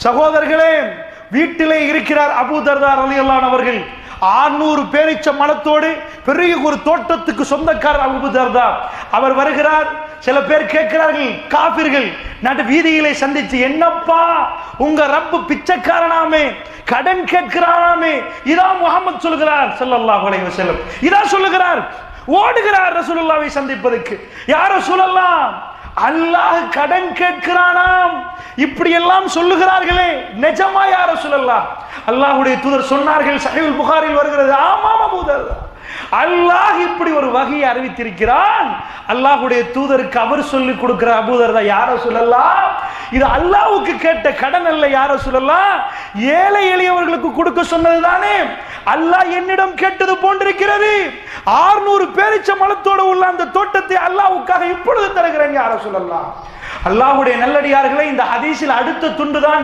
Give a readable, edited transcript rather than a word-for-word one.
சகோதரர்களே, வீட்டிலே இருக்கிறார் அபூ தர்தா ரலியல்லாஹு அன்ஹு அவர்கள். 600 பேரீச்ச மரத்தோடு பெரிய ஒரு தோட்டத்துக்கு சொந்தக்காரர் அபூ தர்தா. அவர் வருகிறார். சில பேர் கேட்கிறார்கள், காபிர்கள் நடு வீதியிலே சந்திச்சு, என்னப்பா உங்க ரப்பு பிச்சைக்காரனாமே, கடன் கேட்கிறானாமே. இதான் முஹம்மது சொல்லுகிறார் ஸல்லல்லாஹு அலைஹி வஸல்லம். இதான் சொல்லுகிறார். ஓடுகிறார் ரசூலுல்லாஹ்வை சந்திப்பதற்கு. யா ரசூலல்லாஹ், அல்லாஹ் கடன் கேட்கிறானாம், இப்படி எல்லாம் சொல்லுகிறார்களே, நிஜமா யா ரசூலல்லாஹ்? அல்லாஹ்வுடைய தூதர் சொன்னார்கள், சஹீஹுல் புகாரில் வருகிறது, ஆமாம் அபூ தர்தா, அல்லாஹ் இப்படி ஒரு வகையை அறிவித்திருக்கிறான். அல்லாஹ்வுடைய தூதருக்கு அவர் சொல்லிக் கொடுக்கிற அபூ தர்தா, யா ரசூலல்லாஹ், இது அல்லாஹ்வுக்கு கேட்ட கடன் அல்ல யா ரசூலல்லாஹ், ஏழை எளியவர்களுக்கு கொடுக்க சொன்னதுதானே. அல்லாஹ் என்னிடம் கேட்டது போன்றிருக்கிறது. 600 பேரீச்ச மரத்தோடு உள்ள அந்த தோட்டத்தை அல்லாஹ்வுக்காக இப்பொழுது தருகிறேன் யா ரசூலல்லாஹ். அல்லாஹ்வுடைய நல்லடியார்களே, இந்த ஹதீஸில் அடுத்த துண்டுதான்